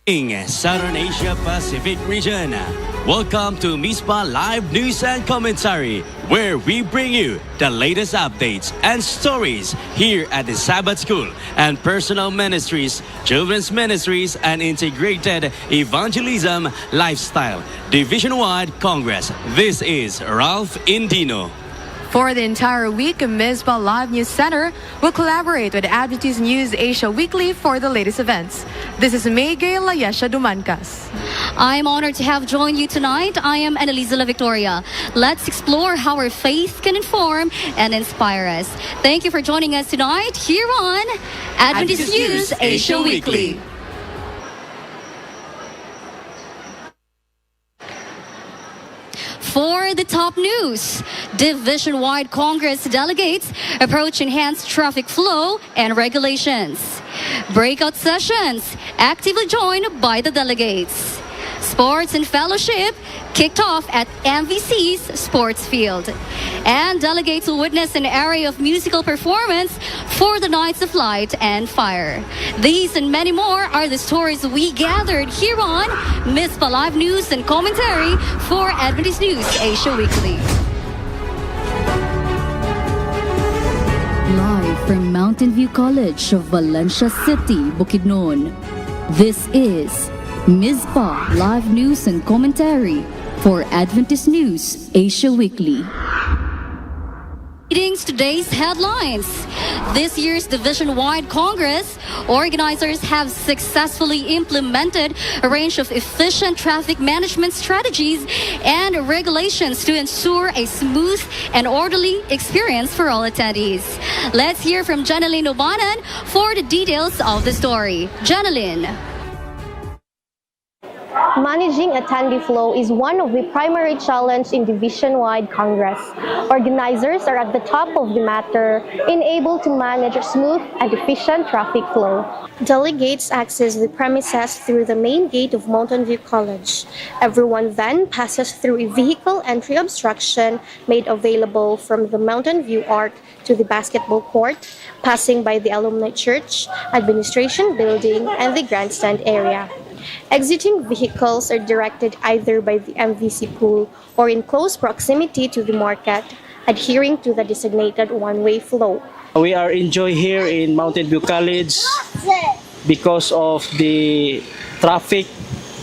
In Southern Asia Pacific region. Welcome to Mizpah Live News and Commentary, where we bring you the latest updates and stories here at the Sabbath School and Personal Ministries, Children's Ministries, and Integrated Evangelism Lifestyle Division-wide Congress. This is Ralph Indino. For the entire week, Mizpah Live News Center will collaborate with Adventist News Asia Weekly for the latest events. This is Meigay Layesha Dumancas. I'm honored to have joined you tonight. I am Annalisa La Victoria. Let's explore how our faith can inform and inspire us. Thank you for joining us tonight here on Adventist News Asia Weekly. For the top news, division-wide Congress delegates approach enhanced traffic flow and regulations. Breakout sessions actively joined by the delegates. Sports and fellowship kicked off at MVC's sports field. And delegates will witness an array of musical performance for the Nights of Light and Fire. These and many more are the stories we gathered here on Mizpah Live News and Commentary for Adventist News Asia Weekly. Live from Mountain View College of Valencia City, Bukidnon. This is Mizpah Live News and Commentary for Adventist News Asia Weekly. Reading today's headlines. This year's division-wide Congress, organizers have successfully implemented a range of efficient traffic management strategies and regulations to ensure a smooth and orderly experience for all attendees. Let's hear from Janeline Obanan for the details of the story. Janeline. Managing attendee flow is one of the primary challenges in division-wide Congress. Organizers are at the top of the matter and able to manage a smooth and efficient traffic flow. Delegates access the premises through the main gate of Mountain View College. Everyone then passes through a vehicle entry obstruction made available from the Mountain View Arc to the basketball court, passing by the Alumni Church, Administration Building, and the Grandstand area. Exiting vehicles are directed either by the MVC pool or in close proximity to the market, adhering to the designated one-way flow. We are enjoying here in Mountain View College because of the traffic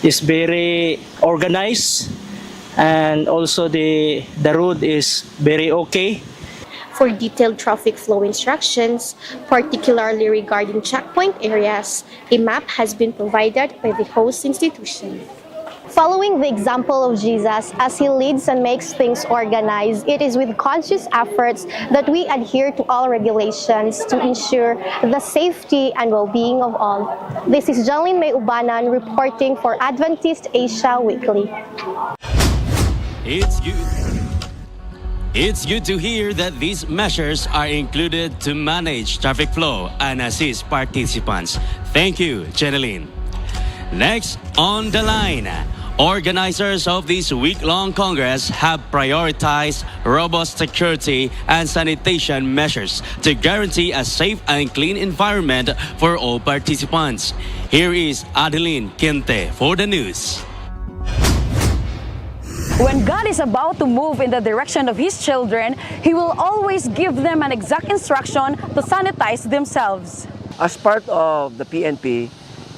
is very organized and also the road is very okay. For detailed traffic flow instructions, particularly regarding checkpoint areas, a map has been provided by the host institution. Following the example of Jesus as he leads and makes things organized, it is with conscious efforts that we adhere to all regulations to ensure the safety and well-being of all. This is Janeline May Ubanan reporting for Adventist Asia Weekly. It's good to hear that these measures are included to manage traffic flow and assist participants. Thank you, Janeline. Next on the line, organizers of this week-long Congress have prioritized robust security and sanitation measures to guarantee a safe and clean environment for all participants. Here is Adeline Quinte for the news. When God is about to move in the direction of His children, He will always give them an exact instruction to sanitize themselves. As part of the PNP,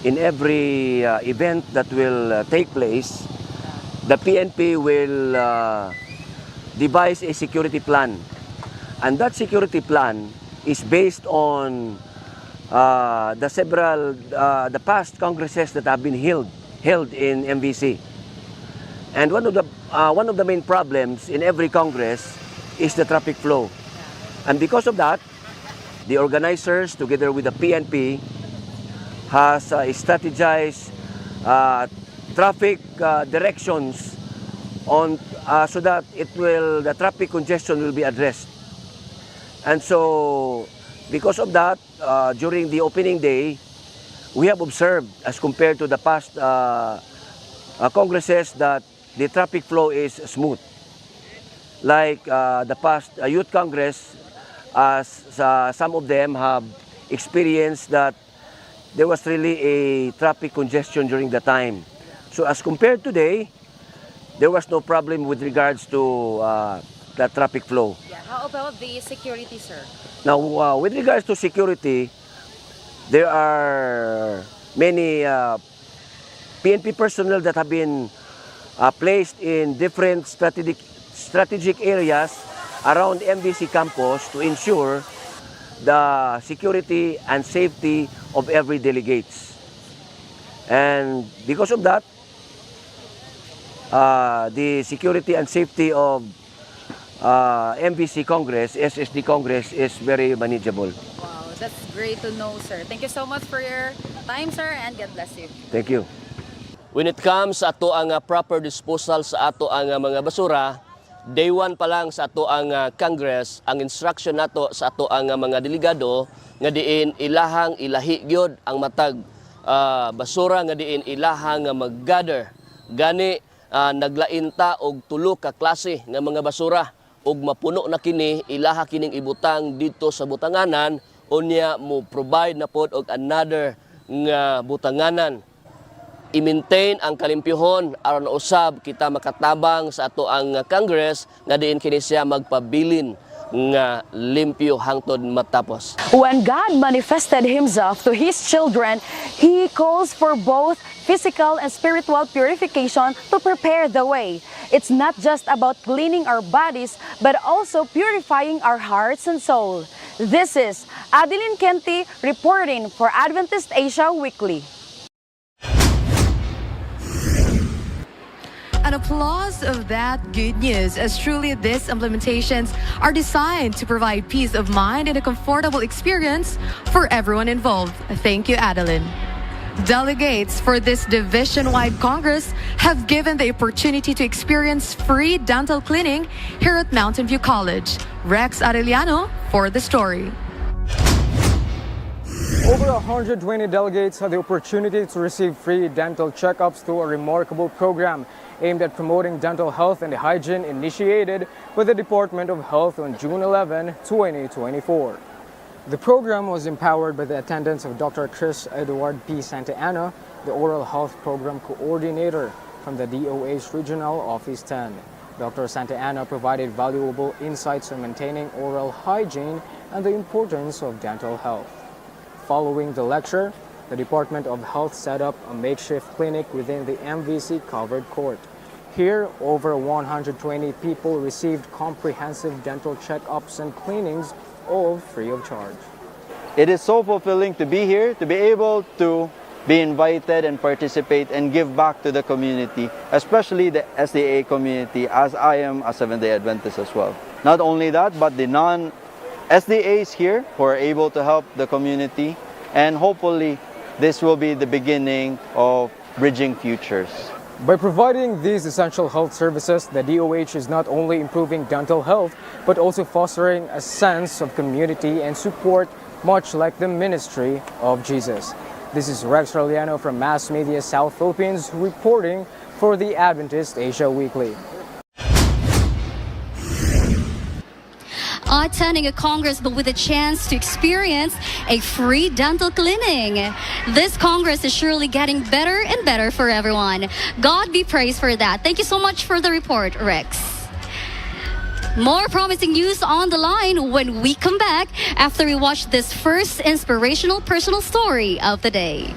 in every event that will take place, the PNP will devise a security plan. And that security plan is based on the past congresses that have been held in MVC. And one of the main problems in every Congress is the traffic flow. And because of that, the organizers, together with the PNP, has strategized traffic directions on so that the traffic congestion will be addressed. And so, because of that, during the opening day, we have observed, as compared to the past congresses, that the traffic flow is smooth. Like the past Youth Congress, as some of them have experienced that there was really a traffic congestion during the time. So as compared today, there was no problem with regards to the traffic flow. Yeah. How about the security, sir? Now, with regards to security, there are many PNP personnel that have been placed in different strategic areas around MVC campus to ensure the security and safety of every delegates. And because of that, the security and safety of MVC Congress, SSD Congress, is very manageable. Wow, that's great to know, sir. Thank you so much for your time, sir, and God bless you. Thank you. When it comes sa ato ang proper disposal sa ato ang mga basura, day one pa lang sa ato ang Congress, ang instruction nato sa ato ang mga delegado nga diin ilahang ilahi gyud ang matag basura nga diin ilahang mag-gather. Gani naglain ta og tulo ka klase nga mga basura ug mapuno na kini ilaha kining ibutang dito sa butanganan unya mo provide na pod og another nga butanganan. I-maintain ang kalimpyuhon aron usab kita makatabang sa ato ang Congress nga diin kini siya magpabilin nga limpyo hangtod matapos. When God manifested Himself to His children, He calls for both physical and spiritual purification to prepare the way. It's not just about cleaning our bodies, but also purifying our hearts and soul. This is Adeline Kenti reporting for Adventist Asia Weekly. An applause of that good news, as truly these implementations are designed to provide peace of mind and a comfortable experience for everyone involved. Thank you, Adeline. Delegates for this division-wide Congress have given the opportunity to experience free dental cleaning here at Mountain View College. Rex Arellano for the story. Over 120 delegates had the opportunity to receive free dental checkups through a remarkable program aimed at promoting dental health and hygiene initiated by the Department of Health on June 11, 2024. The program was empowered by the attendance of Dr. Chris Edward P. Santa Ana, the Oral Health Program Coordinator from the DOH Regional Office 10. Dr. Santa Ana provided valuable insights on maintaining oral hygiene and the importance of dental health. Following the lecture, the Department of Health set up a makeshift clinic within the MVC covered court. Here, over 120 people received comprehensive dental checkups and cleanings, all free of charge. It is so fulfilling to be here, to be able to be invited and participate and give back to the community, especially the SDA community, as I am a Seventh-day Adventist as well. Not only that, but the non-SDAs here who are able to help the community, and hopefully this will be the beginning of bridging futures. By providing these essential health services, the DOH is not only improving dental health, but also fostering a sense of community and support, much like the ministry of Jesus. This is Rex Arellano from Mass Media South Philippines reporting for the Adventist Asia Weekly. Attending a Congress but with a chance to experience a free dental cleaning. This Congress is surely getting better and better for everyone. God be praised for that. Thank you so much for the report, Rex. More promising news on the line when we come back after we watch this first inspirational personal story of the day.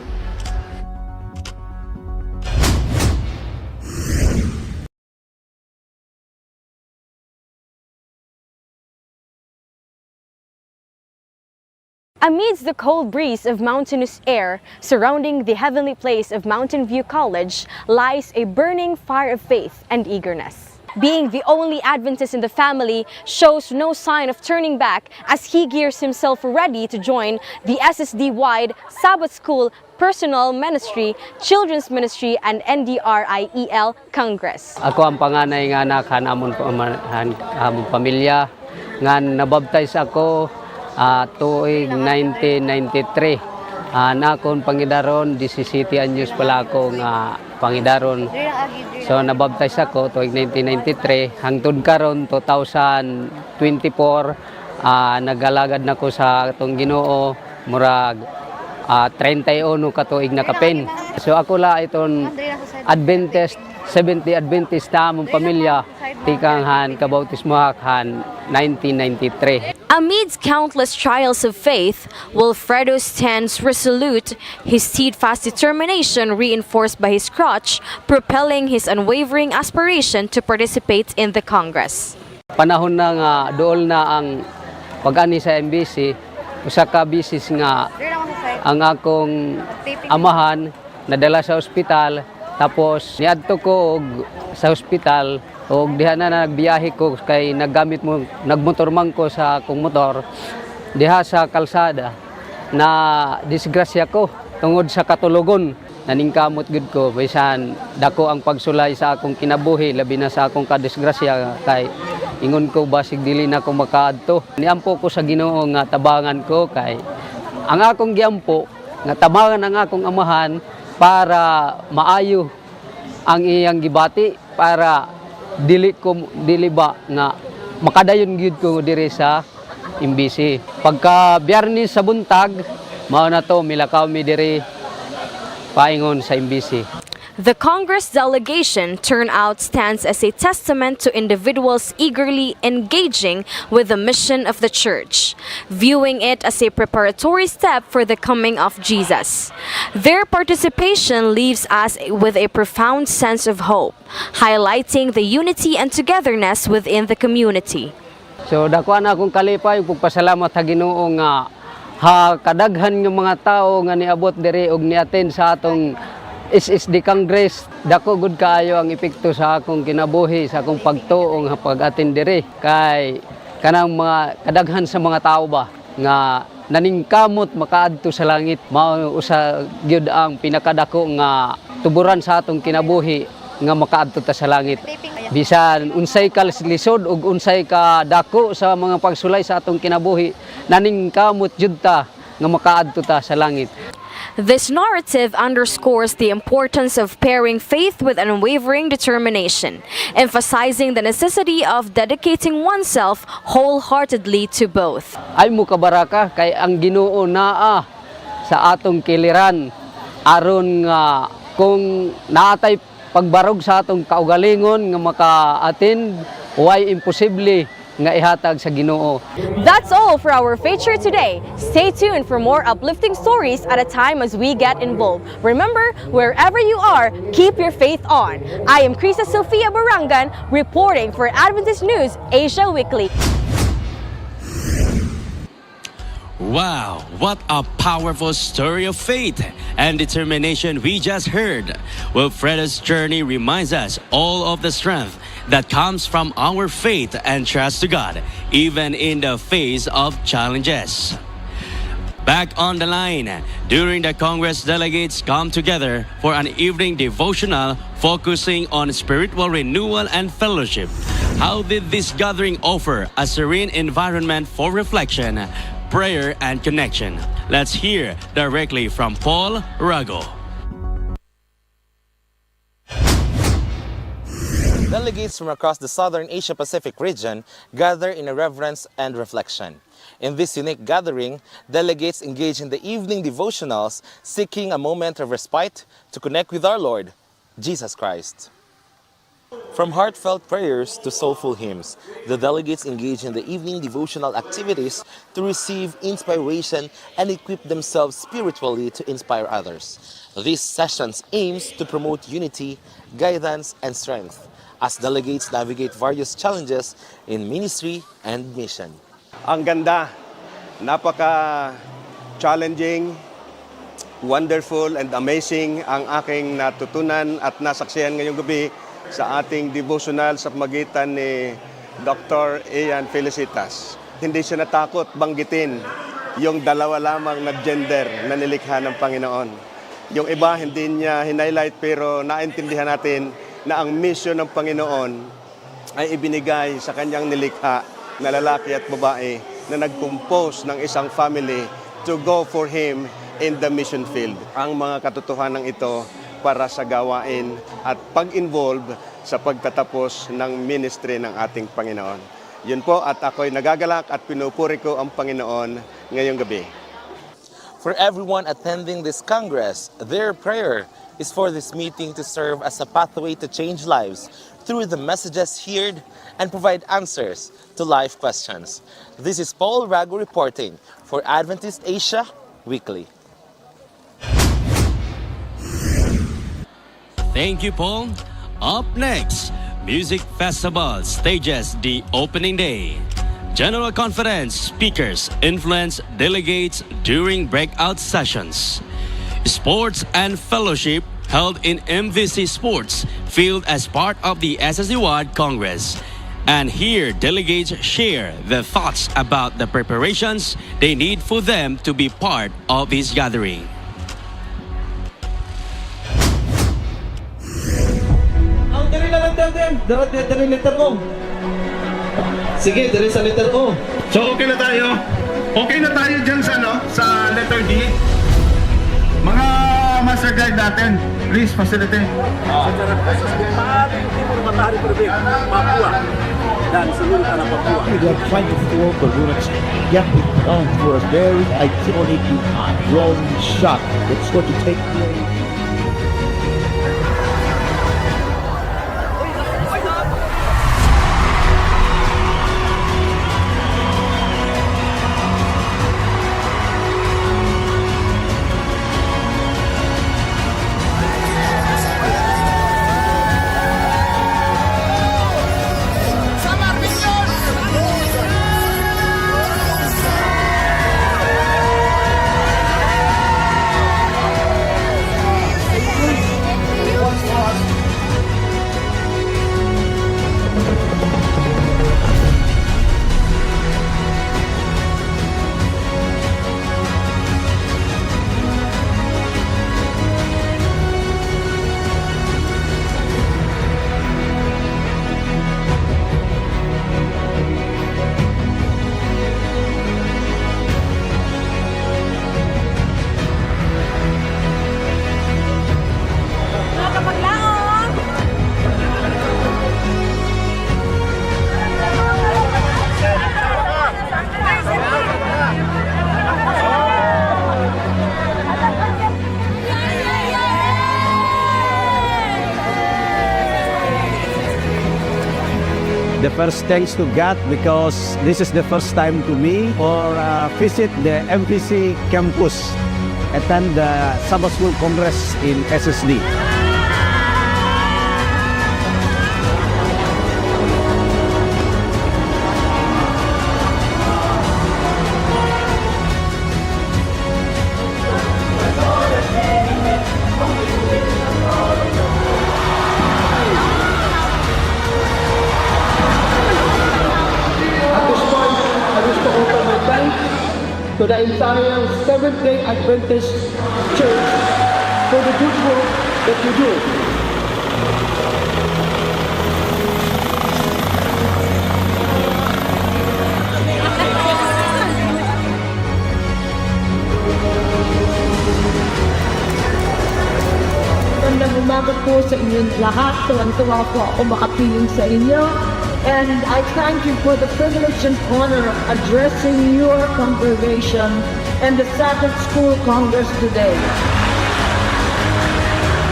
Amidst the cold breeze of mountainous air surrounding the heavenly place of Mountain View College lies a burning fire of faith and eagerness. Being the only Adventist in the family shows no sign of turning back as he gears himself ready to join the SSD-wide Sabbath School Personal Ministry, Children's Ministry, and NDRIEL Congress. Ako ang panganay nga anak amon pamilya nga nabaptize ako tuig 1993. Nakon pangidaron 17 anyos pala ako nga pangidaron. So nabaptize ako tuig 1993 hangtod karon 2024 nagalagad nako sa atong Ginoo murag 31 katuig na kapin. So ako la iton Adventist, Seventh-day Adventist na among pamilya, tikanghan kabautismohan 1993. Amidst countless trials of faith, Wilfredo stands resolute, his steadfast determination reinforced by his crutch, propelling his unwavering aspiration to participate in the Congress. Panahon na nga dool na ang pag-ani sa MBC, usa ka bisis nga ang akong amahan nadala sa ospital, tapos niadto ko sa ospital og diha na nagbiyahe ko kay nagmotor man ko sa akong motor diha sa kalsada na disgrasya ko tungod sa katulogon. Naningkamot gud ko bisan dako ang pagsulay sa akong kinabuhi, labi na sa akong kadisgrasya kay ingon ko basig dili na ko makaadto. Niampo ko sa Ginoo nga tabangan ko kay ang akong giampo nga tabangan ang akong amahan para maayo ang iyang gibati, para dili ba nga makadayon gyud ko diri sa MBC. Pagka Biyernes sa buntag mao na to milakaw mi diri paingon sa MBC. The Congress delegation turnout stands as a testament to individuals eagerly engaging with the mission of the church, viewing it as a preparatory step for the coming of Jesus. Their participation leaves us with a profound sense of hope, highlighting the unity and togetherness within the community. So dako na akong kalipay ug pagpasalamat sa Ginoo nga kadaghan ng mga tao nga niabot diri og niattend sa atong SSD Congress. Dako gud kaayo ang epekto sa akong kinabuhi, sa akong pagtuo nga pag-attend diri kay kanang mga kadaghan sa mga tao ba nga naningkamot makaadto sa langit. Mao usa gyud ang pinakadako nga tuburan sa atong kinabuhi nga makaadto ta sa langit. Bisan unsay ka lisod ug unsay ka dako sa mga pagsulay sa atong kinabuhi, naningkamot jud ta nga makaadto ta sa langit. This narrative underscores the importance of pairing faith with unwavering determination, emphasizing the necessity of dedicating oneself wholeheartedly to both. Ay mo kabaraka kay ang Ginoo naa sa atong kiliran aron nga kung naatay pagbarog sa atong kaugalingon nga maka-attend, way imposible nga ihatag sa Ginoo. That's all for our feature today. Stay tuned for more uplifting stories at a time as we get involved. Remember, wherever you are, keep your faith on. I am Krista Sofia Barangan, reporting for Adventist News Asia Weekly. Wow, what a powerful story of faith and determination we just heard. Wilfredo's journey reminds us all of the strength that comes from our faith and trust to God, even in the face of challenges. Back on the line, during the Congress, delegates come together for an evening devotional focusing on spiritual renewal and fellowship. How did this gathering offer a serene environment for reflection, prayer, and connection? Let's hear directly from Paul Rago. Delegates from across the Southern Asia-Pacific region gather in a reverence and reflection. In this unique gathering, delegates engage in the evening devotionals, seeking a moment of respite to connect with our Lord, Jesus Christ. From heartfelt prayers to soulful hymns, the delegates engage in the evening devotional activities to receive inspiration and equip themselves spiritually to inspire others. These sessions aims to promote unity, guidance, and strength as delegates navigate various challenges in ministry and mission. Ang ganda, napaka-challenging, wonderful and amazing ang aking natutunan at nasaksihan ngayong gabi sa ating devotional sa pamagitan ni Dr. Ian Felicitas. Hindi siya natakot banggitin yung dalawa lamang na gender na nilikha ng Panginoon. Yung iba hindi niya highlight pero naintindihan natin na ang mission ng Panginoon ay ibinigay sa kanyang nilikha na lalaki at babae na nag-compose ng isang family to go for Him in the mission field. Ang mga katotohanan ito para sa gawain at pag-involve sa pagtatapos ng ministry ng ating Panginoon. Yun po at ako'y nagagalak at pinupuri ko ang Panginoon ngayong gabi. For everyone attending this Congress, their prayer is for this meeting to serve as a pathway to change lives through the messages heard and provide answers to life questions. This is Paul Rago reporting for Adventist Asia Weekly. Thank you, Paul. Up next, Music Festival stages the opening day. General Conference speakers influence delegates during breakout sessions. Sports and fellowship held in MVC Sports Field as part of the SSD Wide Congress. And here, delegates share their thoughts about the preparations they need for them to be part of this gathering. Dari letter O. Sige, dari sa letter O. So okay na tayo. Okay na tayo dyan sa, sa letter D. Mga master guide natin, please facilitate. We are trying to form the units, get it done for a very iconic drone shot. It's going to take place. The first thanks to God because this is the first time to me for visit the MVC campus, attend the Sabbath School Congress in SSD. To the entire Seventh-day Adventist Church for the good work that you do. Magandang umaga po sa inyong lahat. Tuwan-tuwa po ako makapiling sa inyo. And I thank you for the privilege and honor of addressing your congregation and the Sabbath School Congress today. On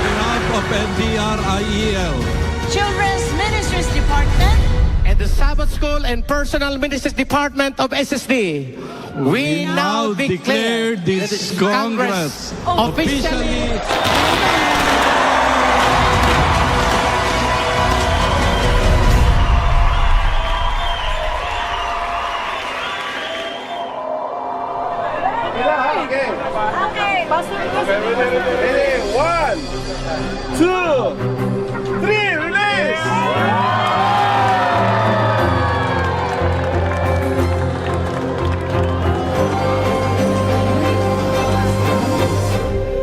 behalf of NDRIEL, Children's Ministries Department, and the Sabbath School and Personal Ministries Department of SSD, we now declare this Congress officially Ready? 1, 2, 3, release!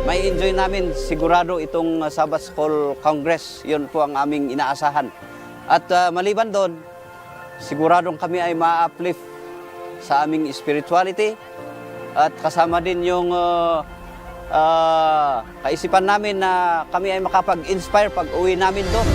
May enjoy namin sigurado itong Sabbath School Congress. Yun po ang aming inaasahan. At maliban doon, siguradong kami ay ma-uplift sa aming spirituality at kasama din yung kaisipan namin na kami ay makapag-inspire pag uwi namin doon.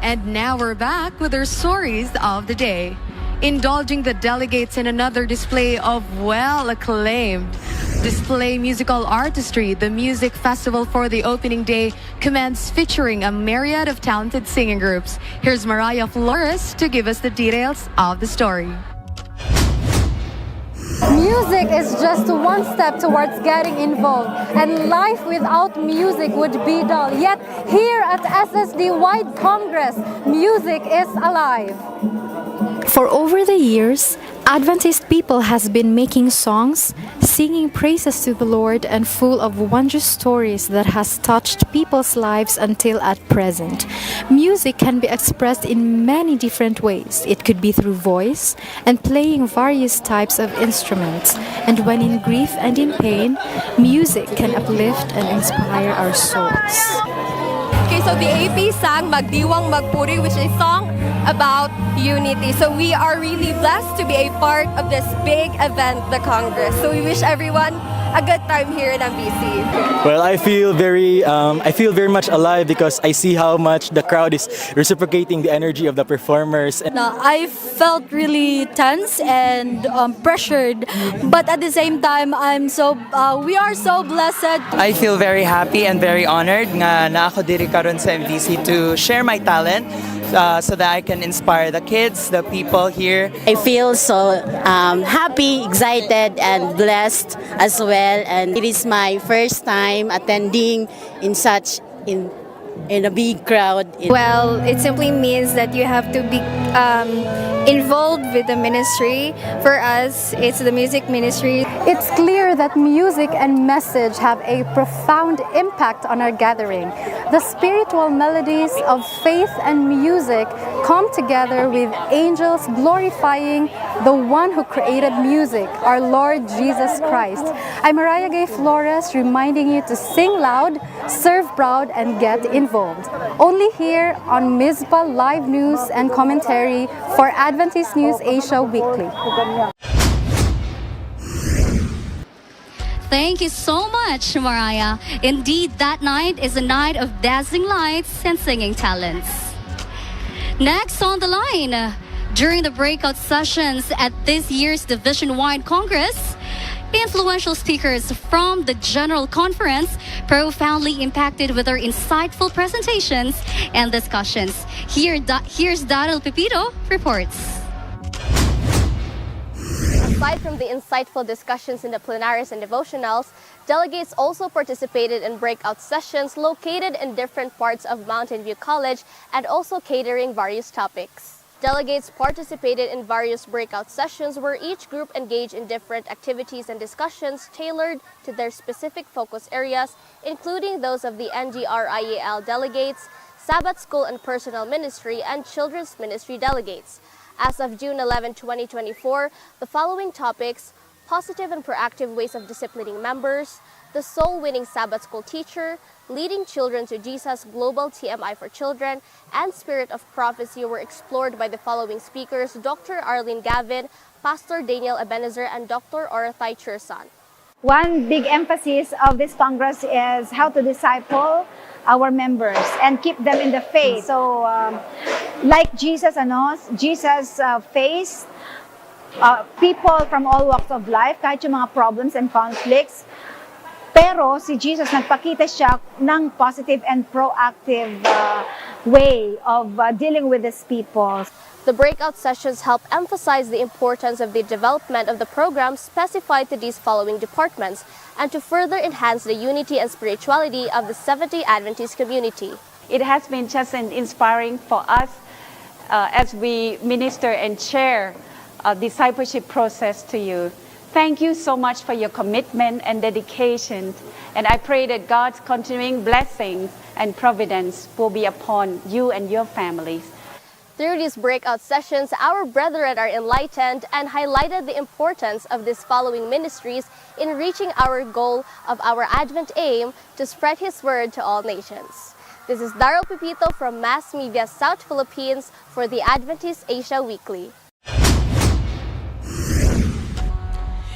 And now we're back with our stories of the day. Indulging the delegates in another display of well-acclaimed display musical artistry, the music festival for the opening day commenced featuring a myriad of talented singing groups. Here's Mariah Flores to give us the details of the story. Music is just one step towards getting involved, and life without music would be dull. Yet here at SSD Wide Congress, music is alive. For over the years, Adventist people has been making songs, singing praises to the Lord, and full of wondrous stories that has touched people's lives until at present. Music can be expressed in many different ways. It could be through voice and playing various types of instruments. And when in grief and in pain, music can uplift and inspire our souls. Okay, so the AP sang Magdiwang Magpuri, which is a song about unity. So we are really blessed to be a part of this big event, the Congress. So we wish everyone a good time here in MBC. Well, I feel very much alive because I see how much the crowd is reciprocating the energy of the performers. No, I felt really tense and pressured, but at the same time, we are so blessed. I feel very happy and very honored nga na ako diri karon sa MVC to share my talent so that I can inspire the kids, the people here. I feel so happy, excited, and blessed as well. And it is my first time attending in a big crowd. Well, it simply means that you have to be involved with the ministry. For us, it's the music ministry. It's clear that music and message have a profound impact on our gathering. The spiritual melodies of faith and music come together with angels glorifying the one who created music, our Lord Jesus Christ. I'm Mariah Gay Flores, reminding you to sing loud, serve proud, and get involved. Only here on Mizpah Live News and Commentary for Adventist News Asia Weekly. Thank you so much, Mariah. Indeed, that night is a night of dazzling lights and singing talents. Next on the line, during the breakout sessions at this year's division-wide Congress, influential speakers from the General Conference profoundly impacted with their insightful presentations and discussions. Here's Daryl Pepito reports. Aside from the insightful discussions in the plenaries and devotionals, delegates also participated in breakout sessions located in different parts of Mountain View College and also catering various topics. Delegates participated in various breakout sessions where each group engaged in different activities and discussions tailored to their specific focus areas, including those of the NDRIAL delegates, Sabbath School and Personal Ministry, and Children's Ministry delegates. As of June 11, 2024, the following topics: positive and proactive ways of disciplining members, the soul-winning Sabbath School teacher, leading children to Jesus Global TMI for Children, and Spirit of Prophecy were explored by the following speakers: Dr. Arlene Gavin, Pastor Daniel Ebenezer, and Dr. Orathai Chursan. One big emphasis of this Congress is how to disciple our members and keep them in the faith. So, like Jesus faced people from all walks of life, kahit yung mga problems and conflicts. Pero si Jesus nagpakita siya ng positive and proactive way of dealing with these people. The breakout sessions help emphasize the importance of the development of the program specified to these following departments and to further enhance the unity and spirituality of the Seventh-day Adventist community. It has been just inspiring for us as we minister and share a discipleship process to you. Thank you so much for your commitment and dedication, and I pray that God's continuing blessings and providence will be upon you and your families. Through these breakout sessions, our brethren are enlightened and highlighted the importance of these following ministries in reaching our goal of our Advent aim to spread His word to all nations. This is Daryl Pepito from Mass Media South Philippines for the Adventist Asia Weekly.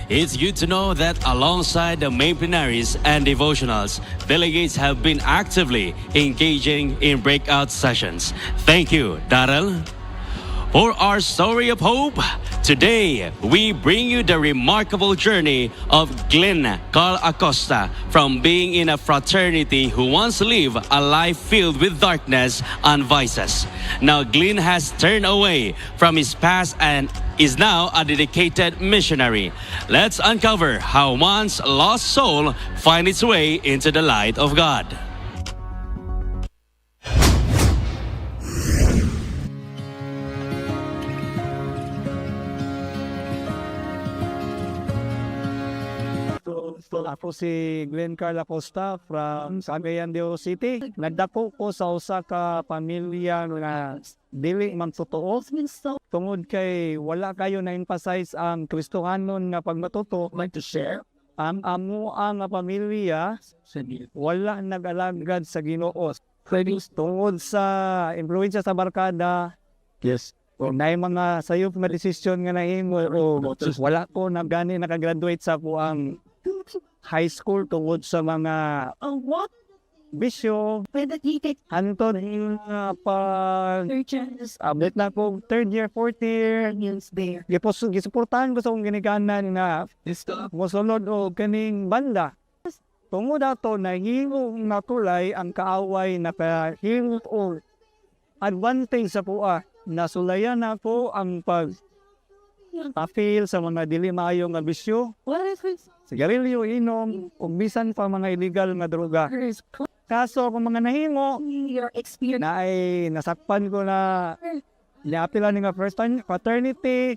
It's good to know that alongside the main plenaries and devotionals, delegates have been actively engaging in breakout sessions. Thank you, Darrell. For our story of hope, today we bring you the remarkable journey of Glenn Carl Acosta from being in a fraternity who once lived a life filled with darkness and vices. Now Glenn has turned away from his past and is now a dedicated missionary. Let's uncover how one's lost soul finds its way into the light of God. Ako si Glenn Carl Acosta from Cagayan de Oro City. Nagdako ko sa usa ka pamilya nga dili man totoo. Tungod kay wala kayo na-emphasize ang Kristohanon nga pagmatuto. Like to share? Ang amo ang pamilya wala nag-alagad sa Ginoo. Tungod sa influensya sa barkada. Yes. Na mga sayop nga desisyon nga nahimo wala ko na gani nakagraduate sa kuang high school tungod sa mga bisyo. Anton update na ko third year, fourth year. Gisuportahan ko sa akong ginikanan na musunod o kaning banda. Tungod ato nahimo natulay ang kaaway na kahimo o advantage sa puwa. Nasulayan ako ang pag-appeal sa mga dili maayo nga bisyo. Sigarilyo, inom, ug bisan pa mga illegal nga droga. Kaso kung mga nahingo, na ay nasakpan ko na niapila ni nga first time fraternity,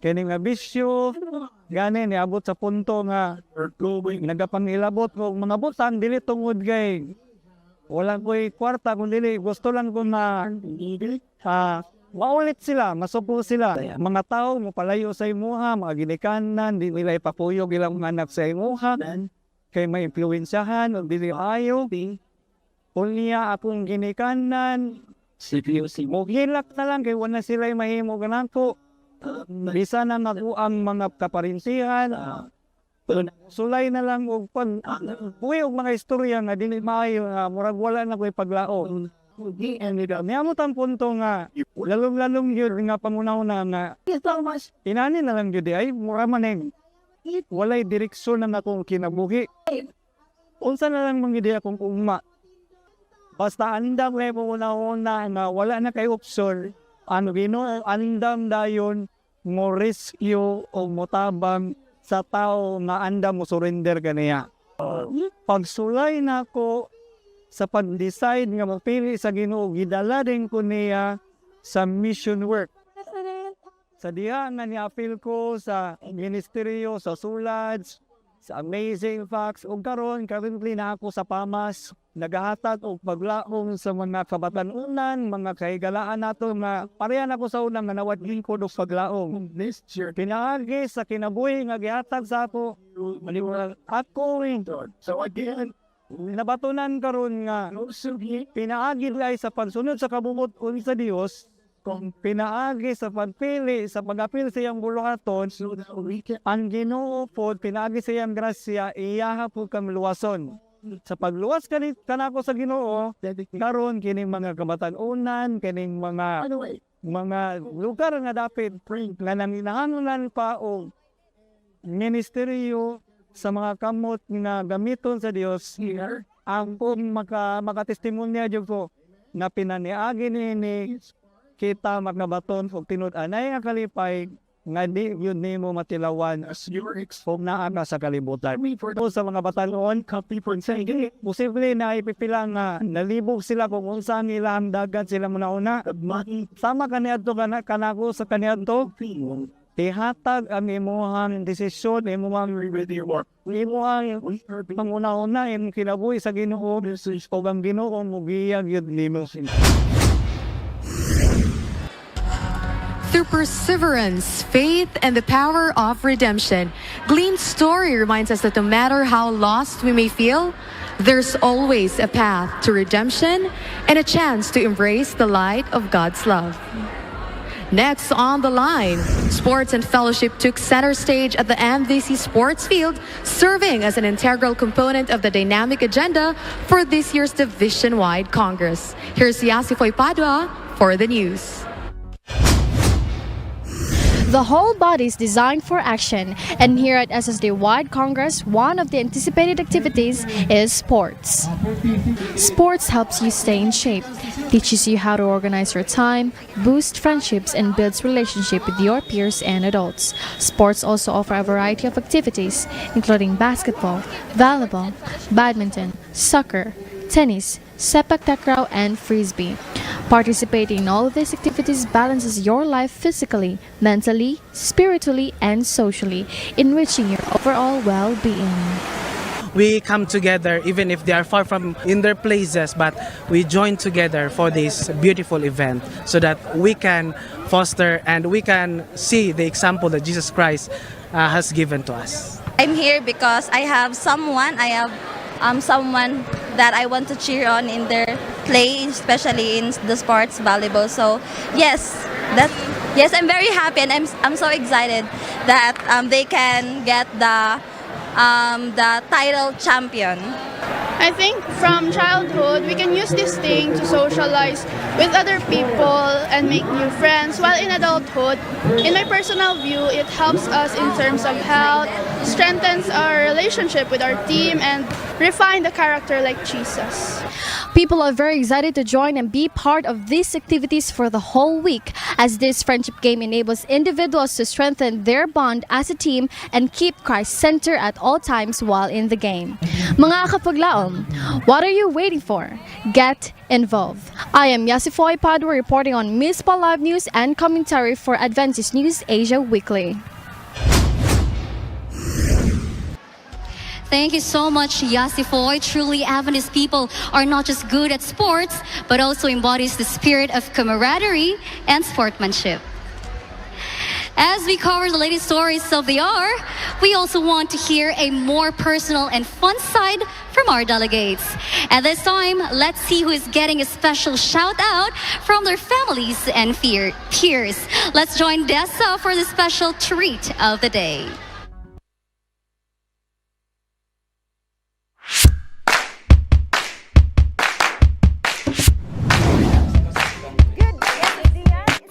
kini nga bisyo, gani niabot sa punto nga nagapangilabot ko mga butang dili tungod kay wala ko'y kwarta kung dili gusto lang ko na maulit sila, masupo sila. Mga tao mo palayo sa imuha, mga ginikanan, di nila ipapuyog ilang mga anak sa imuha, kay may influensyahan o dili ayaw. Unya akong ginikanan, hilak na lang kay wala sila mahimo ganako. Bisa na nakuang mga kaparinsihan. Sulay na lang og buhi og mga istorya nga dili maayo nga murag wala na ko'y paglao. Niyamot ang punto nga lalong yun nga pangunaw-na nga inani na lang yun ay mura maneng walay direksyon na akong kinabuhi. Unsa na lang mga akong uma. Basta andam kay una-una nga wala na kay opsyon. Andam dayon mo rescue o motabang sa tao nga andam mo surrender kaniya. Pagsulay na ako sa pag-decide nga mapili sa Ginoo, gidala din ko niya sa mission work. Sa diha nga ni-appeal ko sa ministeryo, sa SULADS, sa Amazing Facts, o karon currently na ako sa PAMAS, nagahatag o paglaong sa mga kabatanunan, mga kahigalaan nato nga parehan ako sa unang nga nawad lingkod o paglaong. Pinaagi sa kinabuhi nga gihatag sa ako, ako rin. So again, nabatunan karon nga pinaagi ay sa pagsunod sa kabungot sa Dios, kung pinaagi sa pagpili sa pag-apil sa iyang buluhaton, ang Ginoo po pinaagi sa iyang grasya, iyaha po kang luwason. Sa pagluwas kanako sa Ginoo, karon kining mga kamatanunan, kining mga lugar nga dapat nga nanginahanglan pa o ministeryo sa mga kamot na gamiton sa Dios, ang makatestimonya dyan po na pinaniagi ni kita magnabaton o tinud-anay nga kalipay nga di yun ni mo matilawan kung naaka sa kalibutan. Sa mga batanon, posible na ipipila nga nalibog sila kung unsang ilang dagat sila muna-una. Sama kaniadto kanako sa kaniadto, ihatag ang imuhang desisyon, imuhang panguna-una, imong kinabuhi sa Ginoo, o ang Ginoo mugiyag yun nimo. Through perseverance, faith, and the power of redemption, Glean's story reminds us that no matter how lost we may feel, there's always a path to redemption and a chance to embrace the light of God's love. Next on the line, sports and fellowship took center stage at the MVC Sports Field, serving as an integral component of the dynamic agenda for this year's division-wide Congress. Here's Yasifoy Padua for the news. The whole body is designed for action, and here at SSD Wide Congress, one of the anticipated activities is sports. Sports helps you stay in shape, teaches you how to organize your time, boost friendships, and builds relationship with your peers and adults. Sports also offer a variety of activities, including basketball, volleyball, badminton, soccer, tennis, sepak takraw, and frisbee. Participating in all of these activities balances your life physically, mentally, spiritually, and socially, enriching your overall well-being. We come together even if they are far from in their places, but we join together for this beautiful event so that we can foster and we can see the example that Jesus Christ has given to us. I'm here because I have someone that I want to cheer on in their play, especially in the sports volleyball. So yes, I'm very happy, and I'm so excited that they can get the title champion. I think from childhood, we can use this thing to socialize with other people and make new friends, while in adulthood, in my personal view, it helps us in terms of health, strengthens our relationship with our team, and refine the character like Jesus. People are very excited to join and be part of these activities for the whole week, as this friendship game enables individuals to strengthen their bond as a team and keep Christ center at all times while in the game. Mga kapaglaom, what are you waiting for? Get involved. I am Yasifoy Padua reporting on Mizpah Live News and commentary for Adventist News Asia Weekly. Thank you so much, Yasifoy. Truly, Adventist people are not just good at sports, but also embodies the spirit of camaraderie and sportsmanship. As we cover the latest stories of the hour, we also want to hear a more personal and fun side from our delegates. At this time, let's see who is getting a special shout out from their families and peers. Let's join Dessa for the special treat of the day.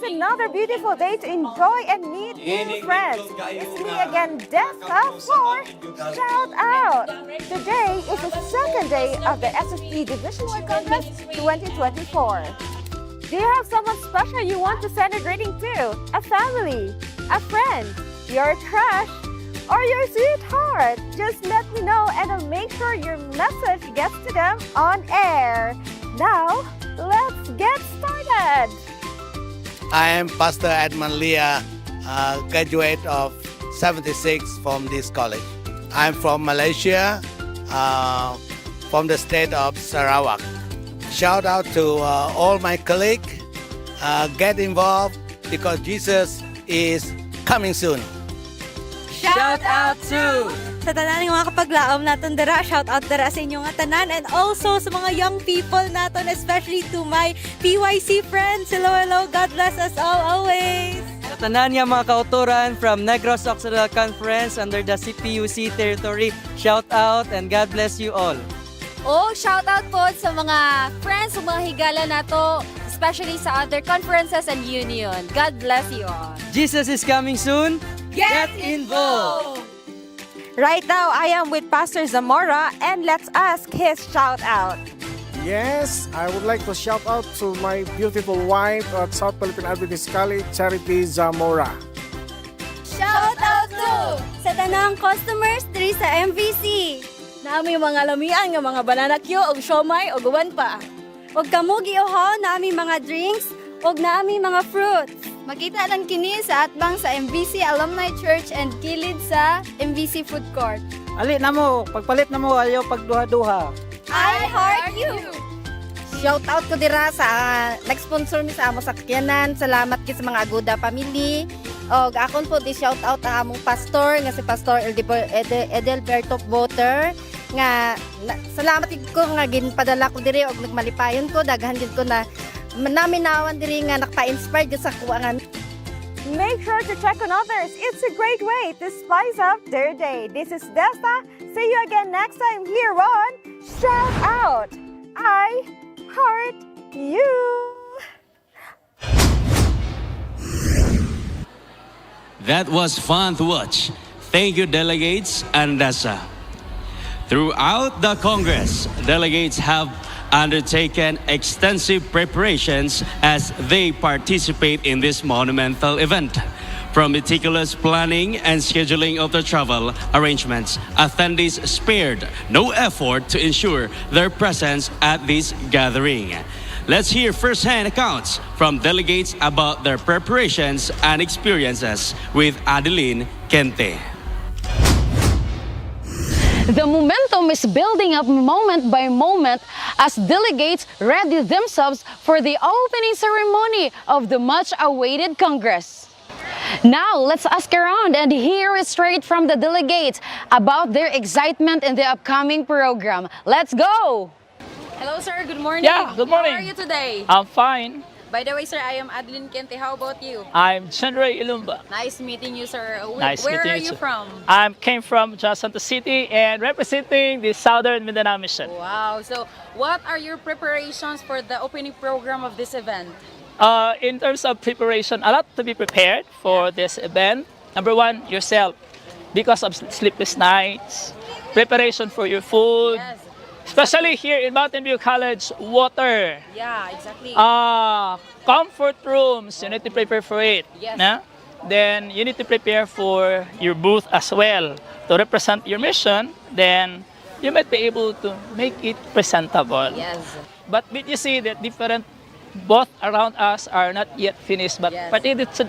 Another beautiful day to enjoy and meet new friends. It's me again, Dessa, for Shout Out. Today is the second day of the SSD Division-wide Congress 2024. Do you have someone special you want to send a greeting to? A family, a friend, your crush, or your sweetheart? Just let me know and I'll make sure your message gets to them on air. Now, let's get started. I am Pastor Edmund Leah, graduate of 76 from this college. I'm from Malaysia, from the state of Sarawak. Shout out to all my colleagues. Get involved because Jesus is coming soon. Shout out to sa tanan ng mga kapaglaom naton dira, shout out dira sa inyo nga tanan, and also sa mga young people naton, especially to my PYC friends. Hello, God bless us all always. Sa tanan nga mga kauturan from Negros Occidental Conference under the CPUC territory, shout out and God bless you all. Shout out po sa mga friends, sa mga higala nato, especially sa other conferences and union. God bless you all. Jesus is coming soon. Get involved! Right now, I am with Pastor Zamora, and let's ask his shout out. Yes, I would like to shout out to my beautiful wife at South Philippine Adventist College, Charity Zamora. Shout out to sa tanang customers diri sa MVC. Nami mga lamian nga mga banana Q og siomay og uban pa. Og kamo giuhaw nami mga drinks og nami mga fruits. Makita lang kini sa atbang sa MVC Alumni Church and kilid sa MVC Food Court. Ali na mo, pagpalit na mo, ayaw pagduha-duha. I heart you! Shout out ko dira sa nag-sponsor mi sa amo sakyanan. Salamat kay sa mga Aguda family. Og akon po di shout out ang among pastor nga si Pastor Edelberto Voter nga salamat ko nga ginpadala ko diri og nagmalipayon ko, daghan gid ko na naminawan diri nga nakpa-inspire sa kuangan. Make sure to check on others. It's a great way to spice up their day. This is Desta. See you again next time here on Shout Out. I heart you. That was fun to watch. Thank you, delegates and Dessa. Throughout the Congress, delegates have undertaken extensive preparations as they participate in this monumental event. From meticulous planning and scheduling of the travel arrangements, attendees spared no effort to ensure their presence at this gathering. Let's hear first-hand accounts from delegates about their preparations and experiences with Adeline Kente. The momentum is building up moment by moment as delegates ready themselves for the opening ceremony of the much-awaited Congress. Now, let's ask around and hear it straight from the delegates about their excitement in the upcoming program. Let's go! Hello, sir. Good morning. Yeah, good morning. How are you today? I'm fine. By the way, sir, I am Adeline Kente. How about you? I'm Chandra Ilumba. Nice meeting you, sir. Nice Where meeting are you you too. from? I came from Santa City and representing the Southern Mindanao Mission. Wow. So, what are your preparations for the opening program of this event? In terms of preparation, a lot to be prepared for this event. Number one, yourself. Because of sleepless nights, preparation for your food, Yes. especially here in Mountain View College, water. Yeah, exactly. Comfort rooms, you need to prepare for it. Yes. No? Then you need to prepare for your booth as well to represent your mission. Then you might be able to make it presentable. Yes. But you see that different, both around us are not yet finished. But Yes.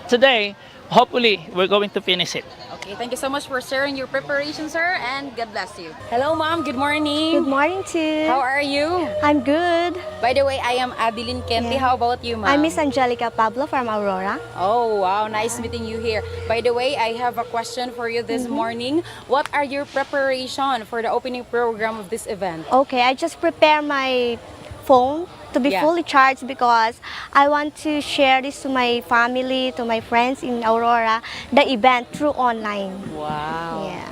today, hopefully, we're going to finish it. Okay, thank you so much for sharing your preparation, sir, and God bless you. Hello, ma'am. Good morning. Good morning, too. How are you? I'm good. By the way, I am Adeline Kente. Yeah. How about you, ma'am? I'm Miss Angelica Pablo from Aurora. Oh, wow. Nice meeting you here. By the way, I have a question for you this morning. What are your preparation for the opening program of this event? Okay, I just prepare my phone to be Yeah. fully charged because I want to share this to my family, to my friends in Aurora, the event through online. Wow. Yeah.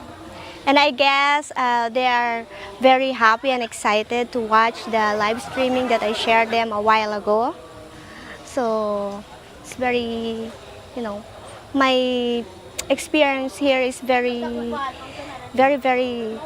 And I guess they are very happy and excited to watch the live streaming that I shared them a while ago. So it's very, my experience here is very, very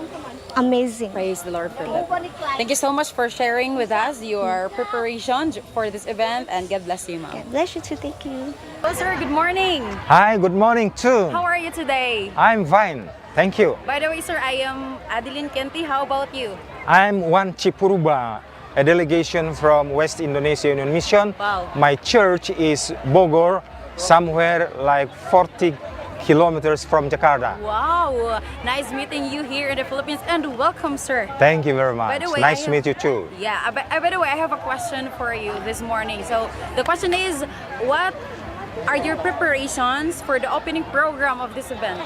amazing. Praise the Lord for that. Thank you so much for sharing with us your preparation for this event, and God bless you, ma'am. God bless you too. Thank you. Hello, sir. Good morning. Hi, good morning too. How are you today? I'm fine. Thank you. By the way, sir, I am Adeline Kente. How about you? I'm Wan Cipuruba, a delegation from West Indonesia Union Mission. Wow. My church is Bogor, somewhere like 40 kilometers from Jakarta. Wow. Nice meeting you here in the Philippines, and welcome, sir. Thank you very By much. the way, Nice I to meet you too. Yeah, by the way, I have a question for you this morning. So the question is, what are your preparations for the opening program of this event?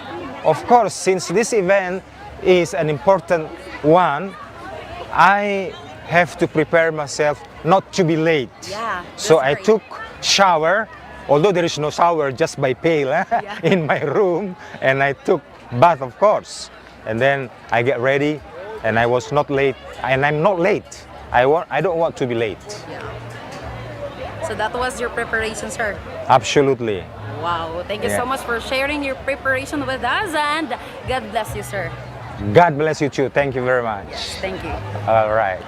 Of course, since this event is an important one, I have to prepare myself not to be late. Yeah. So that's I great. took shower, although there is no shower, just by pail in my room, and I took bath, of course. And then I get ready, and I was not late, and I'm not late. I don't want to be late. Yeah. So that was your preparation, sir. Absolutely. Wow. Thank you Yeah. so much for sharing your preparation with us, and God bless you, sir. God bless you too. Thank you very much. Thank you. All right.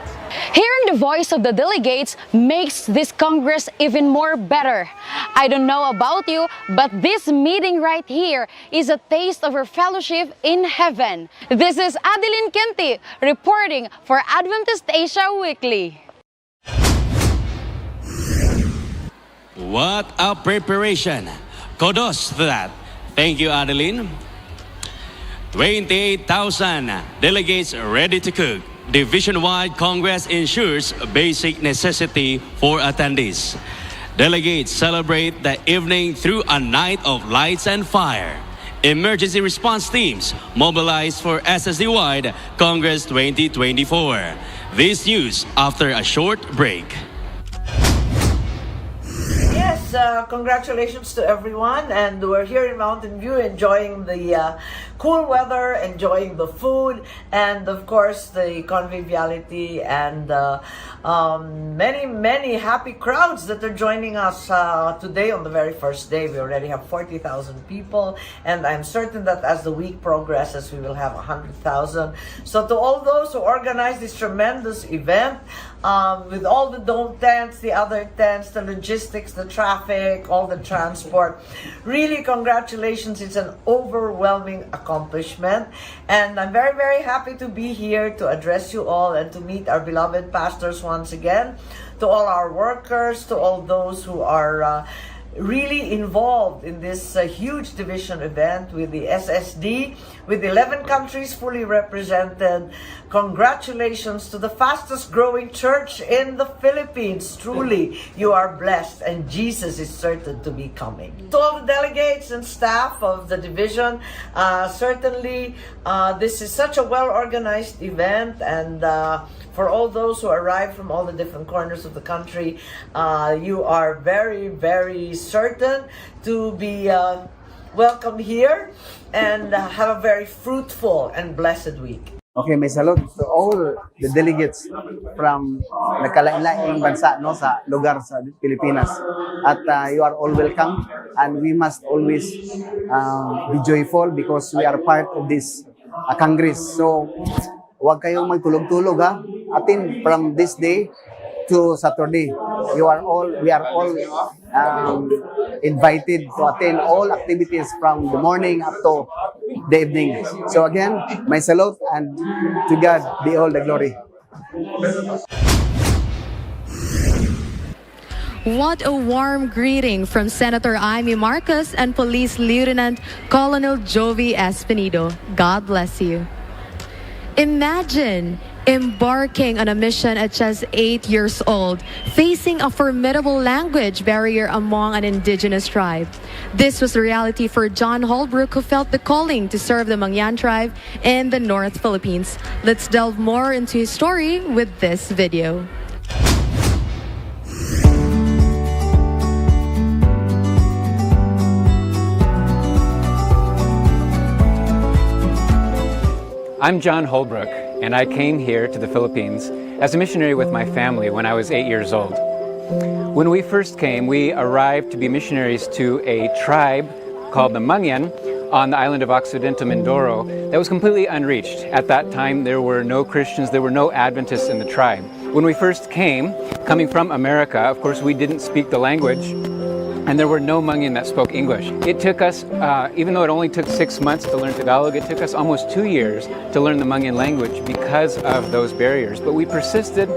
Hearing the voice of the delegates makes this Congress even more better. I don't know about you, but this meeting right here is a taste of our fellowship in heaven. This is Adeline Kente reporting for Adventist Asia Weekly. What a preparation. Kudos to that. Thank you, Adeline. 28,000 delegates ready to cook. Division-wide Congress ensures basic necessity for attendees. Delegates celebrate the evening through a night of lights and fire. Emergency response teams mobilized for SSD-wide Congress 2024. This news after a short break. Yes, congratulations to everyone. And we're here in Mountain View enjoying the cool weather, enjoying the food, and of course the conviviality and many happy crowds that are joining us today on the very first day. We already have 40,000 people, and I'm certain that as the week progresses, we will have 100,000. So to all those who organized this tremendous event, with all the dome tents, the other tents, the logistics, the traffic, all the transport, really congratulations. It's an overwhelming accomplishment, and I'm very happy to be here to address you all and to meet our beloved pastors once again, to all our workers, to all those who are really involved in this huge division event with the SSD, with 11 countries fully represented. Congratulations to the fastest growing church in the Philippines. Truly, you are blessed, and Jesus is certain to be coming. To all the delegates and staff of the division, certainly this is such a well-organized event, and for all those who arrived from all the different corners of the country, you are very certain to be welcome here and have a very fruitful and blessed week. Okay, may salute to all the delegates from nagkalain-laing bansa no sa lugar sa Pilipinas. At you are all welcome, and we must always be joyful because we are part of this Congress. So, huwag kayong magtulog-tulog ha. Atin from this day to Saturday. We are all invited to attend all activities from the morning up to the evening. So again, my salute, and to God be all the glory. What a warm greeting from Senator Amy Marcos and Police Lieutenant Colonel Jovi Espinido. God bless you. Imagine embarking on a mission at just 8 years old, facing a formidable language barrier among an indigenous tribe. This was the reality for John Holbrook, who felt the calling to serve the Mangyan tribe in the North Philippines. Let's delve more into his story with this video. I'm John Holbrook, and I came here to the Philippines as a missionary with my family when I was 8 years old. When we first came, we arrived to be missionaries to a tribe called the Mangyan on the island of Occidental Mindoro that was completely unreached. At that time, there were no Christians, there were no Adventists in the tribe. When we first came, coming from America, of course, we didn't speak the language, and there were no Mangyan that spoke English. It took us, even though it only took 6 months to learn Tagalog, it took us almost 2 years to learn the Mangyan language because of those barriers. But we persisted,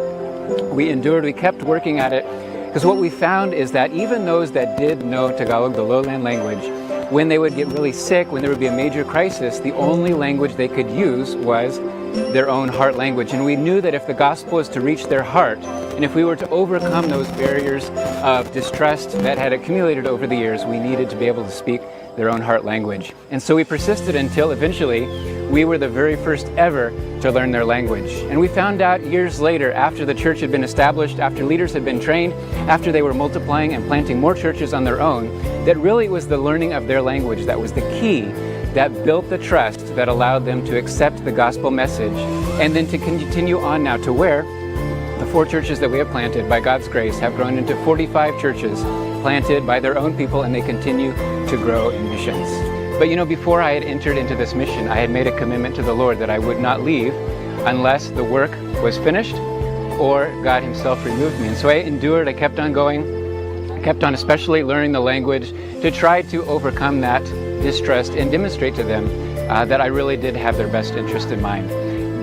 we endured, we kept working at it, because what we found is that even those that did know Tagalog, the lowland language, when they would get really sick, when there would be a major crisis, the only language they could use was their own heart language. And we knew that if the gospel was to reach their heart, and if we were to overcome those barriers of distrust that had accumulated over the years, we needed to be able to speak their own heart language. And so we persisted until eventually we were the very first ever to learn their language. And we found out years later, after the church had been established, after leaders had been trained, after they were multiplying and planting more churches on their own, that really it was the learning of their language that was the key that built the trust that allowed them to accept the gospel message and then to continue on now to where the 4 churches that we have planted by God's grace have grown into 45 churches planted by their own people, and they continue to grow in missions. But you know, before I had entered into this mission, I had made a commitment to the Lord that I would not leave unless the work was finished or God Himself removed me. And so I endured, I kept on going, I kept on especially learning the language to try to overcome that distrust and demonstrate to them that I really did have their best interest in mind.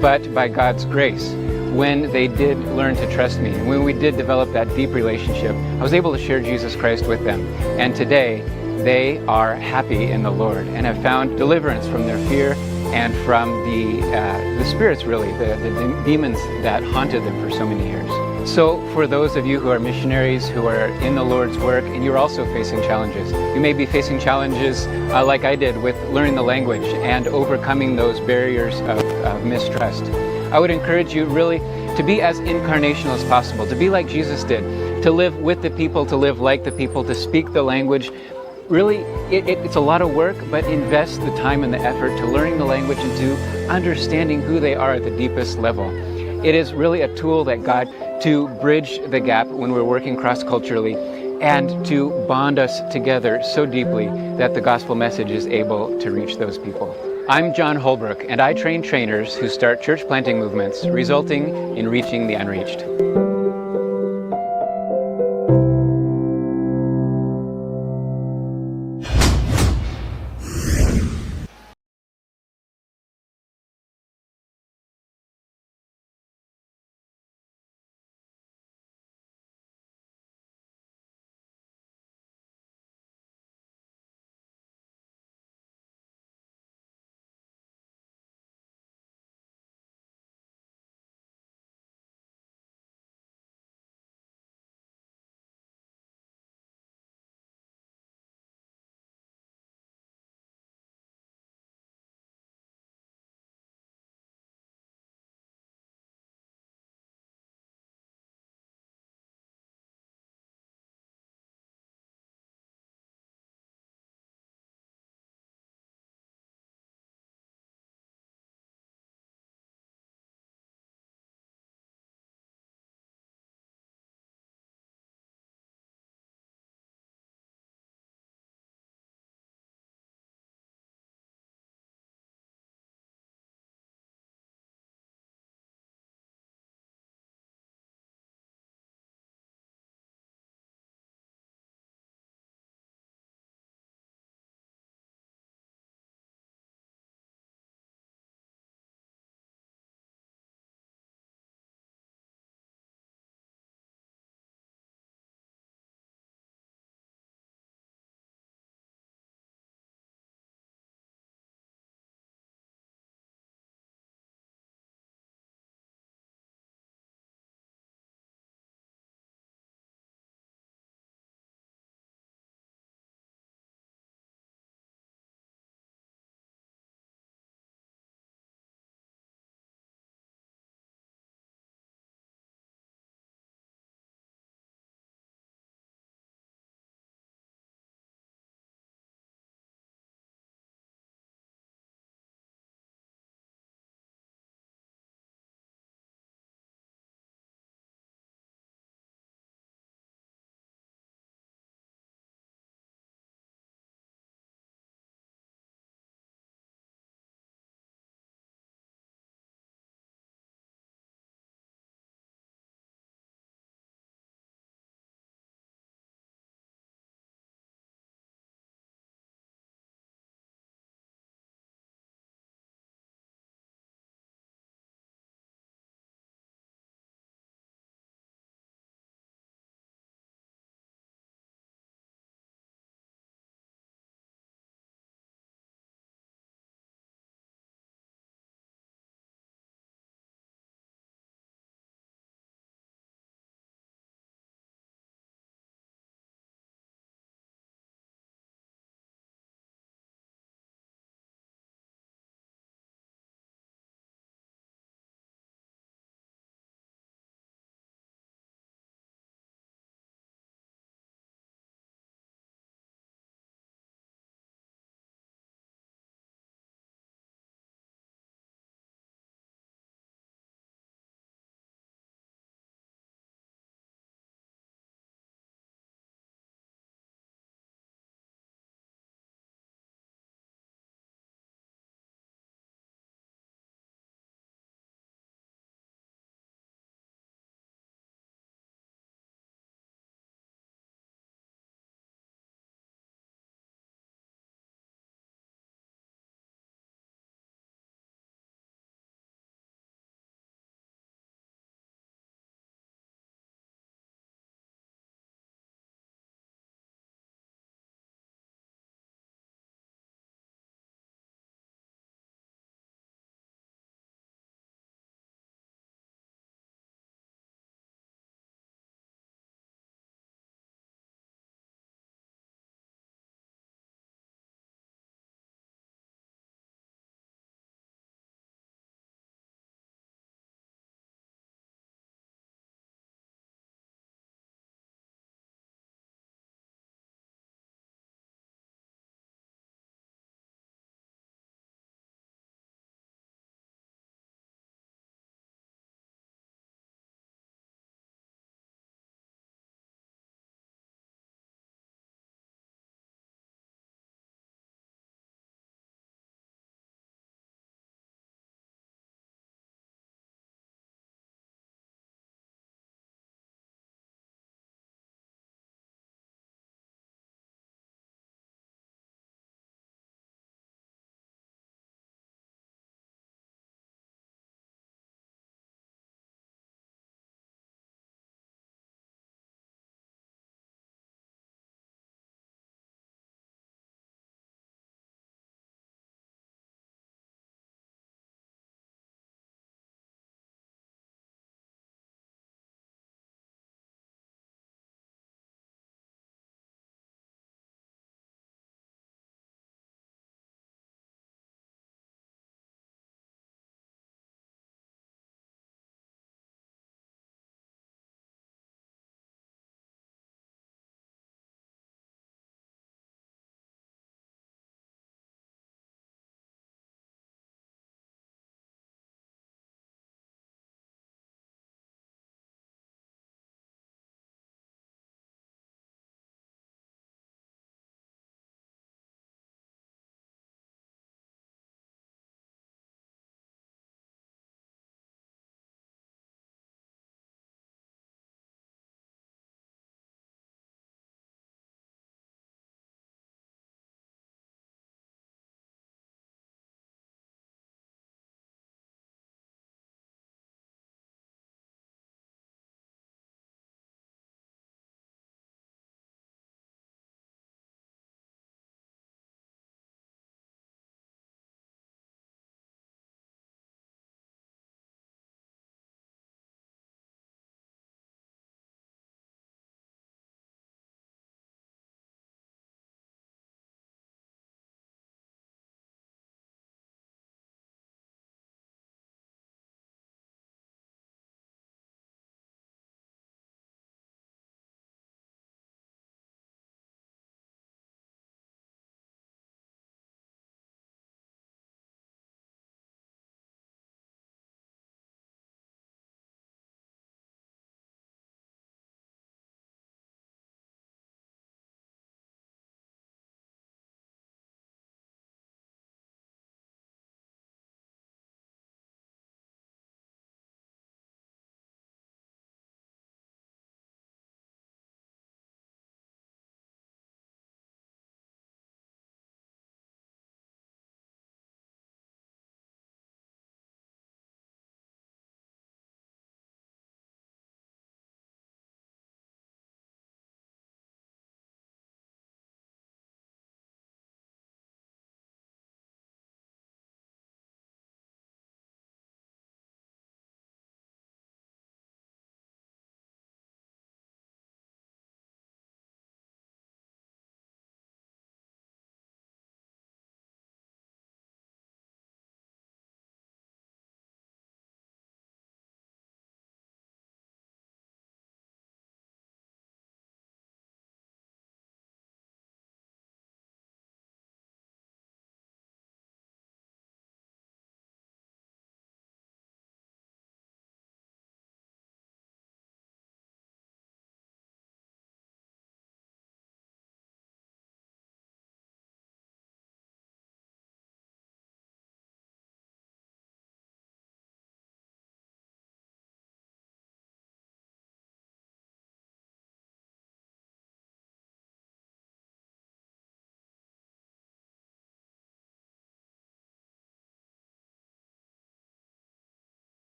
But by God's grace, when they did learn to trust me, and when we did develop that deep relationship, I was able to share Jesus Christ with them. And today, they are happy in the Lord and have found deliverance from their fear and from the spirits, really, the demons that haunted them for so many years. So for those of you who are missionaries, who are in the Lord's work, and you're also facing challenges, you may be facing challenges like I did with learning the language and overcoming those barriers of mistrust. I would encourage you really to be as incarnational as possible, to be like Jesus did, to live with the people, to live like the people, to speak the language. Really, it's a lot of work, but invest the time and the effort to learning the language and to understanding who they are at the deepest level. It is really a tool that God to bridge the gap when we're working cross-culturally and to bond us together so deeply that the gospel message is able to reach those people. I'm John Holbrook, and I train trainers who start church planting movements, resulting in reaching the unreached.